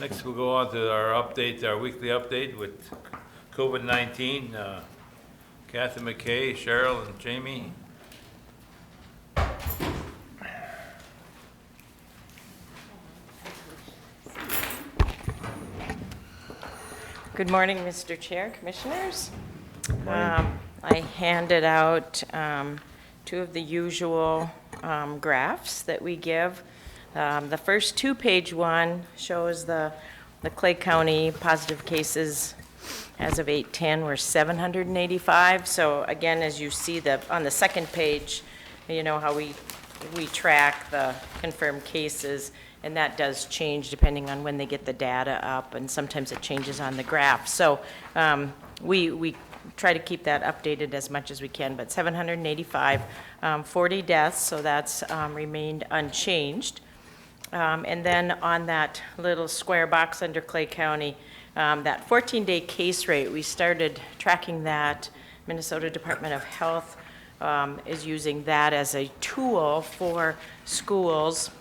Next, we'll go on to our update, our weekly update with COVID-19. Kathy McKay, Cheryl, and Jamie. Good morning, Mr. Chair, Commissioners. Morning. I handed out two of the usual graphs that we give. The first two-page one shows the Clay County positive cases as of 8/10 were 785. So again, as you see on the second page, you know how we track the confirmed cases, and that does change depending on when they get the data up, and sometimes it changes on the graph. So we try to keep that updated as much as we can, but 785, 40 deaths, so that's remained unchanged. And then on that little square box under Clay County, that 14-day case rate, we started tracking that. Minnesota Department of Health is using that as a tool for schools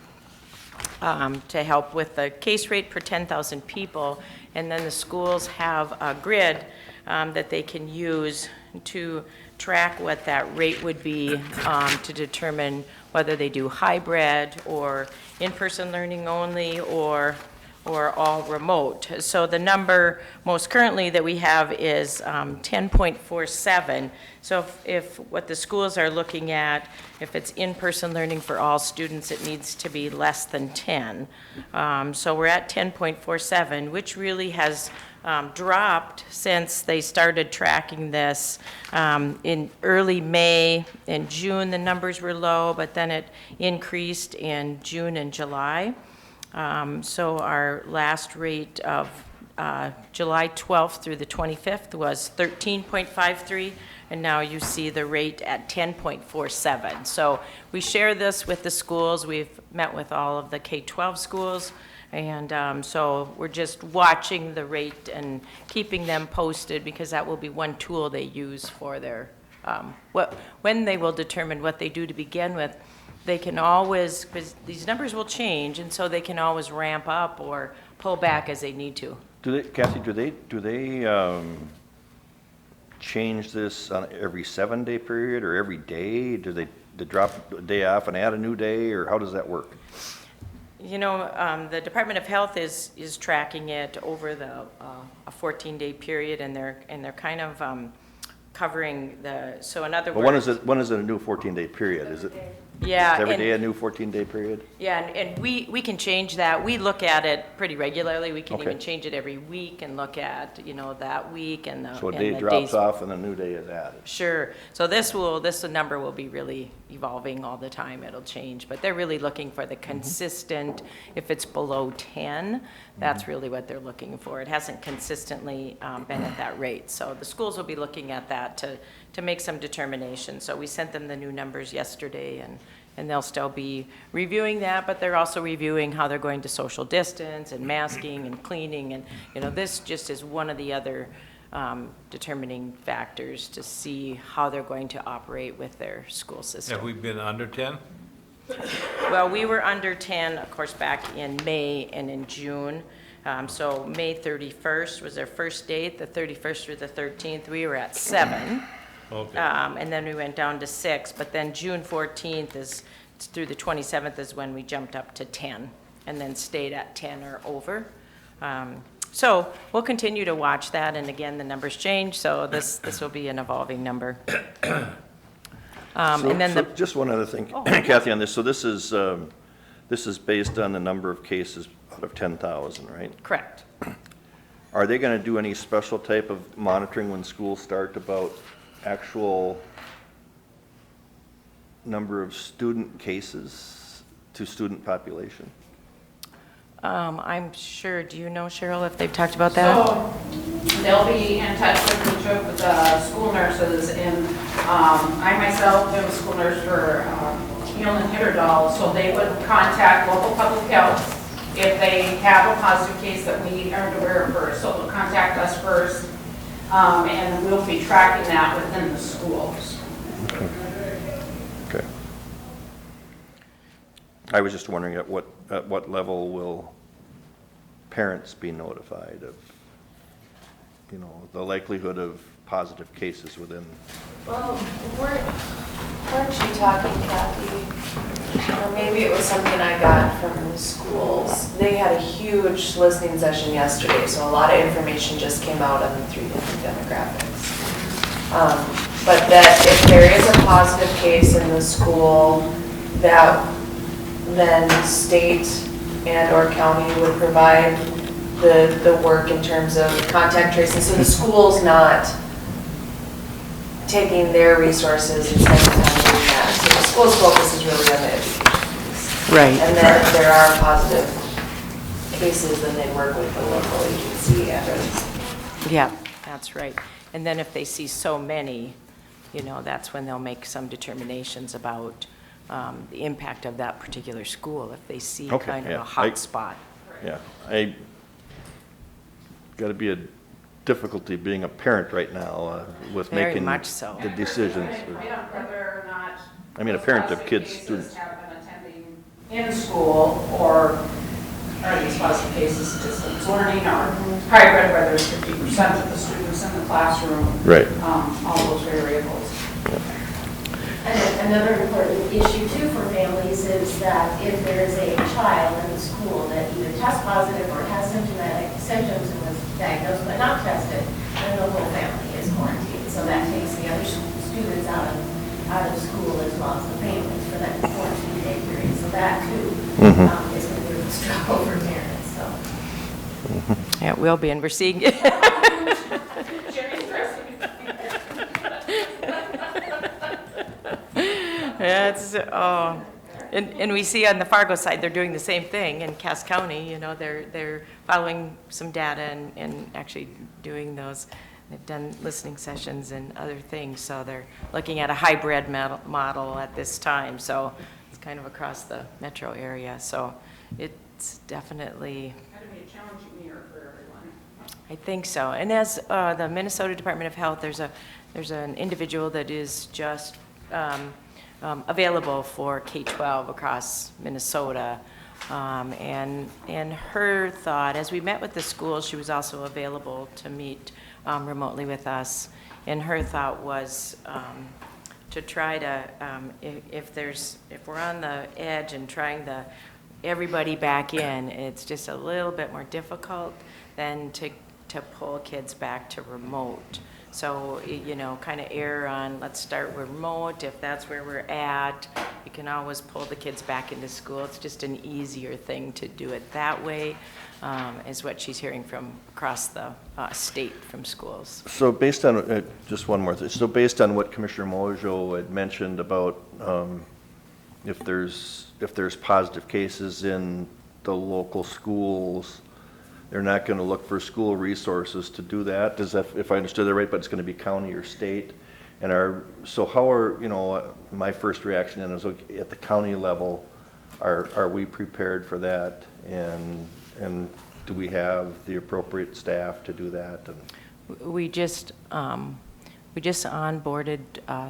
to help with the case rate per 10,000 people. And then the schools have a grid that they can use to track what that rate would be to determine whether they do hybrid or in-person learning only or all remote. So the number most currently that we have is 10.47. So if what the schools are looking at, if it's in-person learning for all students, it needs to be less than 10. So we're at 10.47, which really has dropped since they started tracking this in early May. In June, the numbers were low, but then it increased in June and July. So our last rate of July 12th through the 25th was 13.53, and now you see the rate at 10.47. So we share this with the schools. We've met with all of the K-12 schools, and so we're just watching the rate and keeping them posted, because that will be one tool they use for their, when they will determine what they do to begin with. They can always, because these numbers will change, and so they can always ramp up or pull back as they need to. Kathy, do they change this on every 7-day period or every day? Do they drop a day off and add a new day, or how does that work? You know, the Department of Health is tracking it over a 14-day period, and they're kind of covering the. So in other words, when is it a new 14-day period? Is it? Yeah. Is every day a new 14-day period? Yeah, and we can change that. We look at it pretty regularly. We can Okay. even change it every week and look at, you know, that week and the. So a and day the drops days. off and a new day is added. Sure. So this number will be really evolving all the time. It'll change, but they're really looking for the consistent. If it's below 10, that's really what they're looking for. It hasn't consistently been at that rate. So the schools will be looking at that to make some determination. So we sent them the new numbers yesterday, and they'll still be reviewing that, but they're also reviewing how they're going to social distance and masking and cleaning. And, you know, this just is one of the other determining factors to see how they're going to operate with their school system. Have we been under 10? Well, we were under 10, of course, back in May and in June. So May 31st was our first date. The 31st through the 13th, we were at 7. Okay. And then we went down to 6, but then June 14th through the 27th is when we jumped up to 10, and then stayed at 10 or over. So we'll continue to watch that, and again, the numbers change, so this will be an evolving number. And then Just one other thing, Oh, Kathy, on this. So this is based on the number of cases out of 10,000, right? Correct. Are they going to do any special type of monitoring when schools start about actual number of student cases to student population? I'm sure, do you know, Cheryl, if they've talked about that? So they'll be in touch with each of the school nurses, and I myself am a school nurse for Heal and Hitterdall, so they would contact local public health if they have a positive case that we aren't aware of first. So they'll contact us first, and we'll be tracking that within the schools. Okay. I was just wondering at what level will parents be notified of, you know, the likelihood of positive cases within? Well, weren't you talking, Kathy? Or maybe it was something I got from the schools. They had a huge listening session yesterday, so a lot of information just came out on the 3 different demographics. But that if there is a positive case in the school, that then state and or county would provide the work in terms of contact tracing. So the school's not taking their resources and spending time doing that. So the school's focus is really on the education piece. Right. And then if there are positive cases, then they work with the local agency and others. Yeah, that's right. And then if they see so many, you know, that's when they'll make some determinations about the impact of that particular school, if they see Okay, kind of yeah. a hot spot. Yeah, got to be a difficulty being a parent right now with Very making much so. the decisions. I don't know whether or not. I mean, a those parent of positive kids, cases students. have been attending in school, or are these positive cases distance learning, or hybrid, whether it's 50% of the students in the classroom. Right. All those variables. And another important issue too for families is that if there is a child in the school that either tests positive or has symptomatic symptoms and was diagnosed but not tested, then the whole family is quarantined. So that takes the other students out of school as well as the families for that 14-day period. So that too is going to be a struggle for parents. So. Yeah, it will be, and we're seeing it. Yeah, and we see on the Fargo side, they're doing the same thing in Cass County, you know, they're following some data and actually doing those. They've done listening sessions and other things, so they're looking at a hybrid model at this time, so it's kind of across the metro area, so it's definitely, Had to be a challenging year for everyone. I think so. And as the Minnesota Department of Health, there's an individual that is just available for K-12 across Minnesota. And her thought, as we met with the school, she was also available to meet remotely with us. And her thought was to try to, if we're on the edge and trying everybody back in, it's just a little bit more difficult than to pull kids back to remote. So, you know, kind of err on, let's start remote. If that's where we're at, you can always pull the kids back into school. It's just an easier thing to do it that way, is what she's hearing from across the state from schools. So based on, just one more thing, so based on what Commissioner Mojo had mentioned about if there's positive cases in the local schools, they're not going to look for school resources to do that. Does that, if I understood that right, but it's going to be county or state? And so how are, you know, my first reaction then is, okay, at the county level, are we prepared for that? And do we have the appropriate staff to do that? And We just onboarded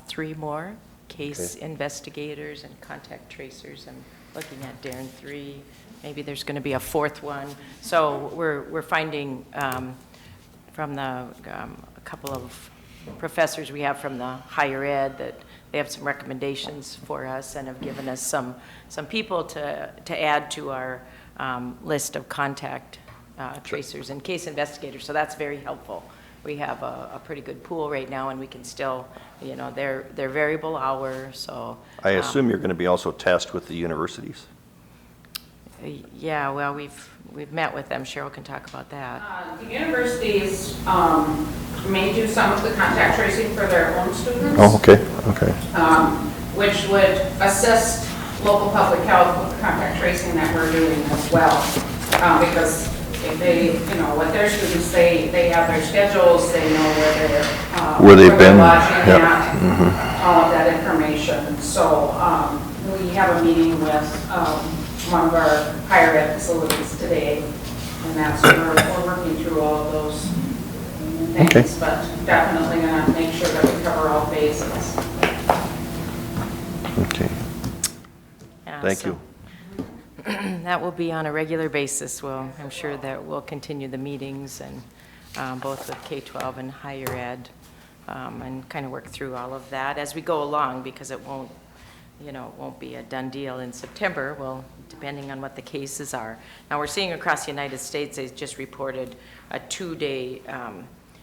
3 more case investigators and contact tracers. I'm looking at Darren 3. Maybe there's going to be a 4th one. So we're finding from a couple of professors we have from the higher ed that they have some recommendations for us and have given us some people to add to our list of contact tracers and case investigators. So that's very helpful. We have a pretty good pool right now, and we can still, you know, they're variable hours. So I assume you're going to be also tasked with the universities. yeah, well, we've met with them. Cheryl can talk about that. The universities may do some of the contact tracing for their own students. Oh, okay. Which would assist local public health with the contact tracing that we're doing as well. Because if they, you know, with their students, they have their schedules, they know Where they've they're been. lodging Yep. at, all of that information. So we have a meeting with one of our higher ed facilities today, and that's where we're working through all of those things. Okay. But definitely going to make sure that we cover all bases. Okay. Yeah, Thank so you. that will be on a regular basis. I'm sure that we'll continue the meetings and both with K-12 and higher ed, and kind of work through all of that as we go along, because it won't be a done deal in September. Well, depending on what the cases are. Now, we're seeing across the United States, they just reported a 2-day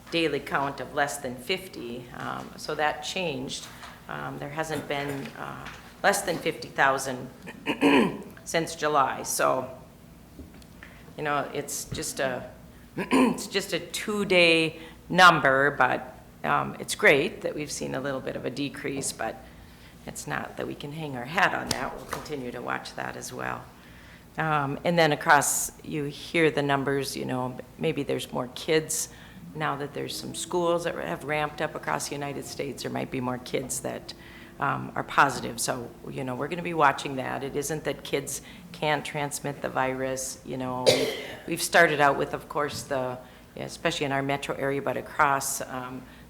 daily count of less than 50. So that changed. There hasn't been less than 50,000 since July. So, it's just a 2-day number, but it's great that we've seen a little bit of a decrease, but it's not that we can hang our hat on that. We'll continue to watch that as well. And then across, you hear the numbers, maybe there's more kids now that there's some schools that have ramped up across the United States. There might be more kids that are positive. So, we're going to be watching that. It isn't that kids can't transmit the virus. We've started out with, of course, especially in our metro area, but across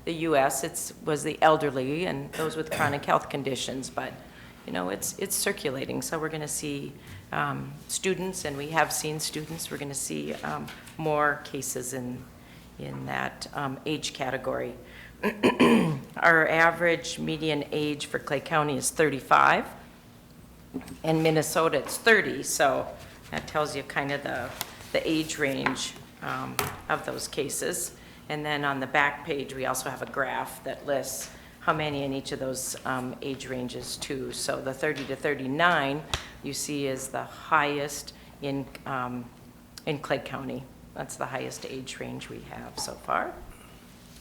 the U.S., it was the elderly and those with chronic health conditions, but it's circulating. So we're going to see students, and we have seen students. We're going to see more cases in that age category. Our average median age for Clay County is 35. In Minnesota, it's 30. So that tells you kind of the age range of those cases. And then on the back page, we also have a graph that lists how many in each of those age ranges too. So the 30 to 39, you see, is the highest in Clay County. That's the highest age range we have so far.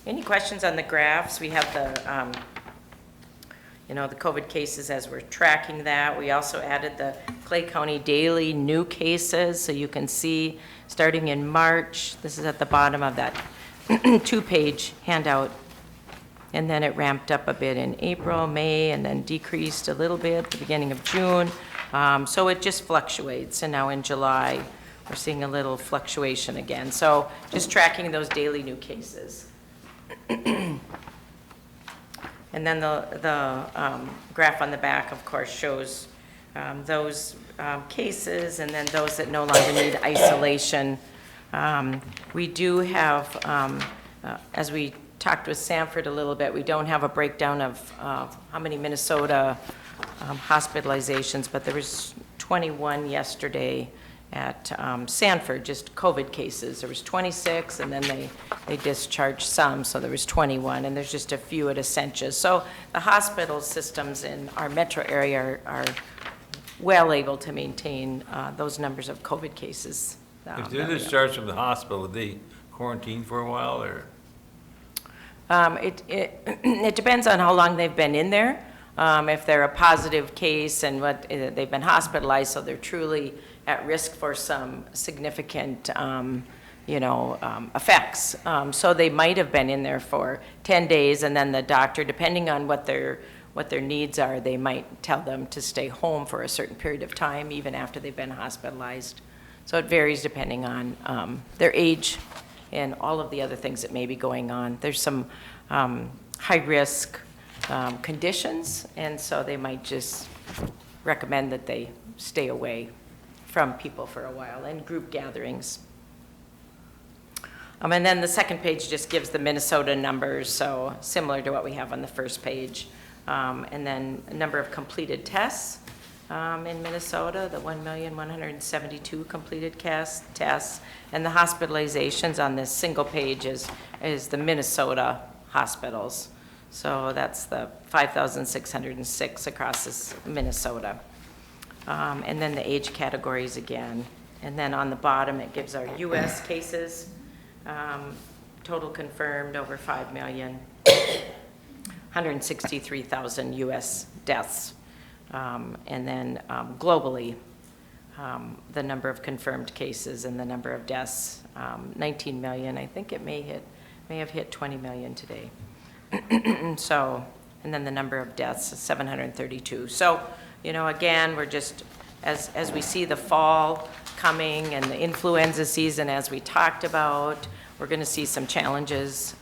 Any questions on the graphs? We have the COVID cases as we're tracking that. We also added the Clay County daily new cases, so you can see starting in March, this is at the bottom of that 2-page handout, and then it ramped up a bit in April, May, and then decreased a little bit at the beginning of June. So it just fluctuates, and now in July, we're seeing a little fluctuation again. So just tracking those daily new cases. And then the graph on the back, of course, shows those cases and then those that no longer need isolation. We do have, as we talked with Sanford a little bit, we don't have a breakdown of how many Minnesota hospitalizations, but there was 21 yesterday at Sanford, just COVID cases. There was 26, and then they discharged some, so there was 21, and there's just a few at Essentia. So the hospital systems in our metro area are well able to maintain those numbers of COVID cases. If they're discharged from the hospital, they quarantine for a while, or? It depends on how long they've been in there. If they're a positive case and they've been hospitalized, so they're truly at risk for some significant, effects. So they might have been in there for 10 days, and then the doctor, depending on what their needs are, they might tell them to stay home for a certain period of time, even after they've been hospitalized. So it varies depending on their age and all of the other things that may be going on. There's some high-risk conditions, and so they might just recommend that they stay away from people for a while, and group gatherings. And then the second page just gives the Minnesota numbers, so similar to what we have on the first page. And then a number of completed tests in Minnesota, the 1,172 completed tests, and the hospitalizations on this single page is the Minnesota hospitals. So that's the 5,606 across Minnesota. And then the age categories again. And then on the bottom, it gives our U.S. cases, total confirmed over 5 million, 163,000 U.S. deaths. And then globally, the number of confirmed cases and the number of deaths, 19 million. I think it may have hit 20 million today. So, and then the number of deaths is 732. So, again, we're just, as we see the fall coming and the influenza season, as we talked about, we're going to see some challenges.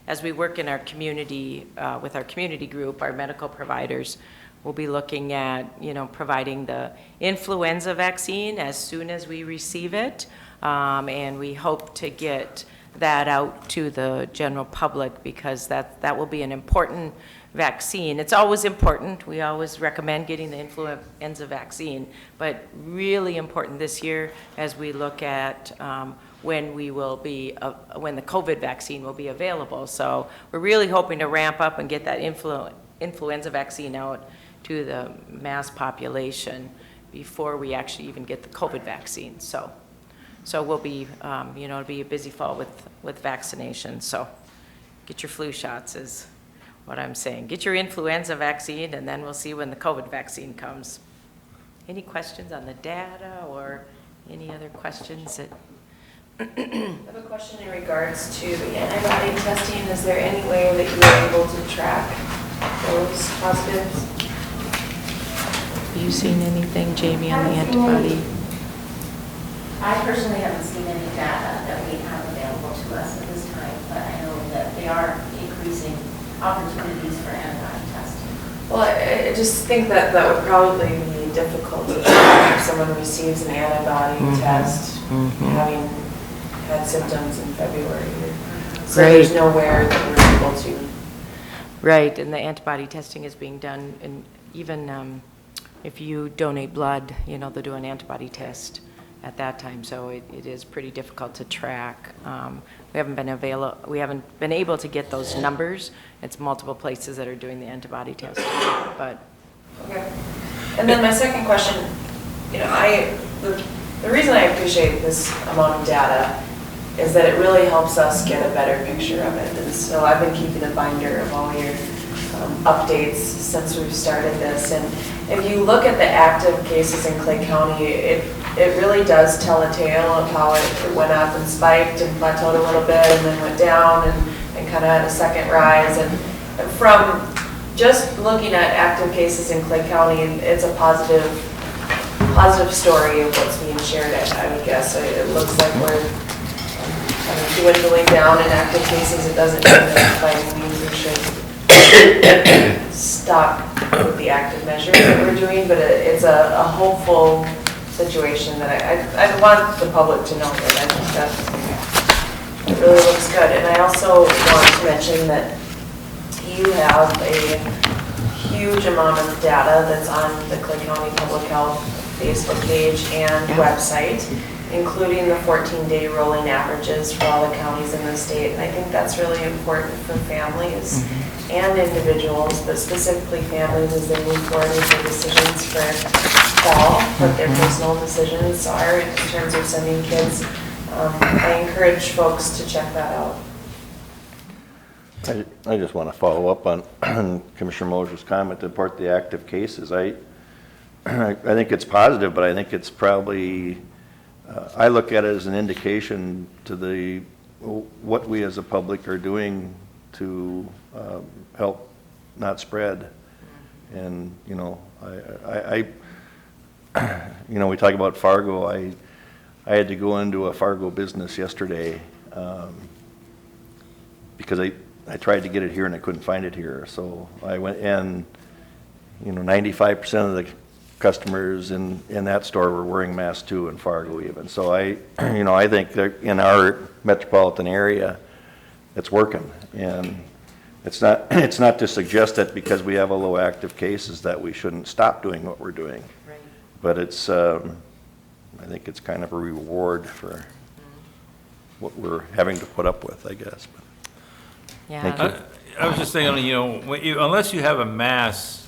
As we work in our community, with our community group, our medical providers, we'll be looking at, providing the influenza vaccine as soon as we receive it. And we hope to get that out to the general public because that will be an important vaccine. It's always important. We always recommend getting the influenza vaccine, but really important this year as we look at when the COVID vaccine will be available. So we're really hoping to ramp up and get that influenza vaccine out to the mass population before we actually even get the COVID vaccine. So we'll be, it'll be a busy fall with vaccinations. So get your flu shots is what I'm saying. Get your influenza vaccine, and then we'll see when the COVID vaccine comes. Any questions on the data or any other questions that? I have a question in regards to the antibody testing. Is there any way that you are able to track those positives? Have you seen anything, Jamie, on the antibody? I personally haven't seen any data that we have available to us at this time, but I know that they are increasing opportunities for antibody testing. Well, I just think that that would probably be difficult to track if someone receives an antibody test having had symptoms in February. So there's nowhere that we're able to. Right, and the antibody testing is being done, and even if you donate blood, they'll do an antibody test at that time, so it is pretty difficult to track. We haven't been able to get those numbers. It's multiple places that are doing the antibody testing, but. Okay. And then my second question, the reason I appreciate this amount of data is that it really helps us get a better picture of it. And so I've been keeping a binder of all your updates since we've started this. And if you look at the active cases in Clay County, it really does tell a tale of how it went up and spiked and plateaued a little bit and then went down and kind of had a second rise. And from just looking at active cases in Clay County, it's a positive story of what's being shared, I would guess. So it looks like we're dwindling down in active cases. It doesn't mean that by any means we should stop with the active measures that we're doing, but it's a hopeful situation that I want the public to know that I think that it really looks good. And I also want to mention that you have a huge amount of data that's on the Clay County Public Health Facebook page and website, including the 14-day rolling averages for all the counties in the state. And I think that's really important for families and individuals, but specifically families as they move forward with their decisions for fall, what their personal decisions are in terms of sending kids. I encourage folks to check that out. I just want to follow up on Commissioner Mosier's comment to report the active cases. I think it's positive, but I think it's probably, I look at it as an indication to what we as a public are doing to help not spread. And, we talk about Fargo. I had to go into a Fargo business yesterday because I tried to get it here and I couldn't find it here. So I went and, 95% of the customers in that store were wearing masks too, in Fargo even. So I think that in our metropolitan area, it's working. And it's not to suggest that because we have a low active cases that we shouldn't stop doing what we're doing. Right. But it's, I think it's kind of a reward for what we're having to put up with, I guess. But Yeah. thank you. I was just thinking, unless you have a mass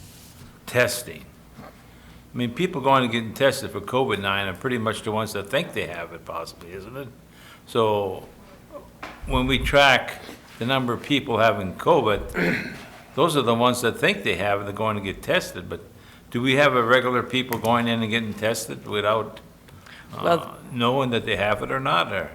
testing, I mean, people going and getting tested for COVID-19 are pretty much the ones that think they have it possibly, isn't it? So when we track the number of people having COVID, those are the ones that think they have it, they're going to get tested. But do we have a regular people going in and getting tested without knowing that they have it or not? Or?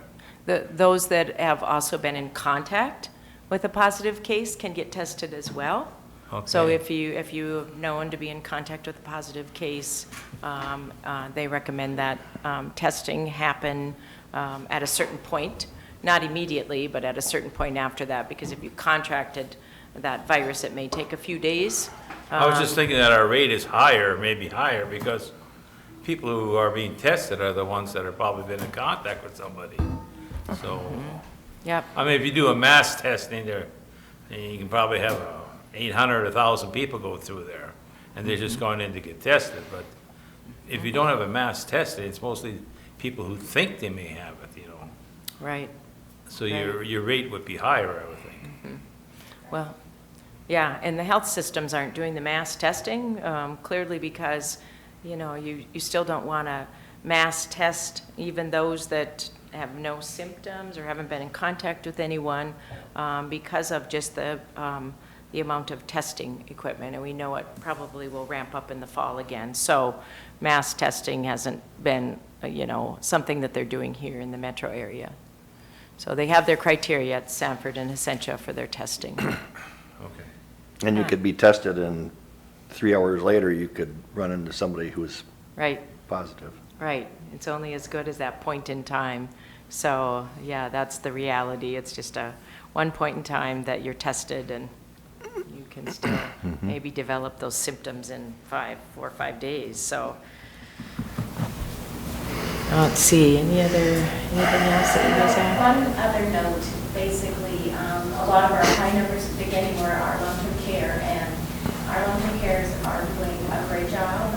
Those that have also been in contact with a positive case can get tested as well. Okay. So if you have known to be in contact with a positive case, they recommend that testing happen at a certain point, not immediately, but at a certain point after that, because if you contracted that virus, it may take a few days I was just thinking that our rate is higher, maybe higher, because people who are being tested are the ones that have probably been in contact with somebody. So, Yep, I mean, if you do a mass testing there, you can probably have 800, 1,000 people go through there, and they're just going in to get tested. But if you don't have a mass testing, it's mostly people who think they may have it, you know. right. So your rate would be higher, I would think. Well, yeah, and the health systems aren't doing the mass testing, clearly because, you know, you still don't want to mass test even those that have no symptoms or haven't been in contact with anyone, because of just the amount of testing equipment, and we know it probably will ramp up in the fall again. So mass testing hasn't been, you know, something that they're doing here in the metro area. So they have their criteria at Sanford and Essentia for their testing. Okay. And you could be tested and 3 hours later, you could run into somebody who was Right, positive. right. It's only as good as that point in time. So, yeah, that's the reality. It's just one point in time that you're tested, and you can still maybe develop those symptoms in 4 or 5 days. So, let's see, anything else that you guys have? One other note, basically, a lot of our high numbers at the beginning were our long-term care, and our long-term cares are doing a great job.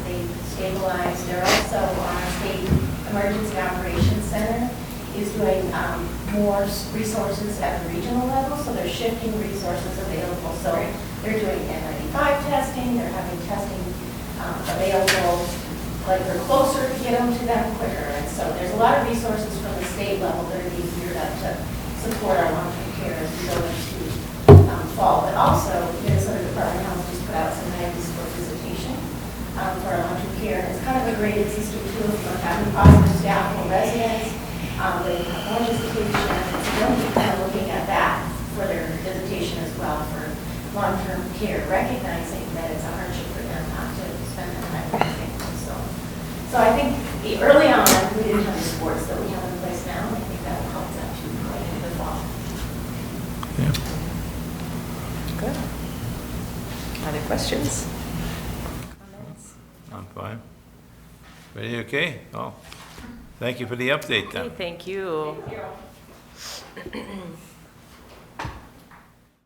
They've stabilized. They're also, our state emergency operations center is doing more resources at the regional level, so they're shifting resources available. So they're doing N95 testing, they're having testing available, like they're closer to get them to them quicker. And so there's a lot of resources from the state level that are being geared up to support our long-term care as we go into fall. But also, Minnesota Department of Health just put out some guidance for visitation for our long-term care. And it's kind of a graded system too, if you're having positive staff or residents, they have more visitation. So they'll be kind of looking at that for their visitation as well for long-term care, recognizing that it's a hardship for them not to spend that time with their families. So I think early on, we didn't have the supports that we have in place now, and I think that will help them to going into the fall. Good. Other questions? Comments? I'm fine. Ready, okay? Oh, thank you for the update then. Okay, thank you.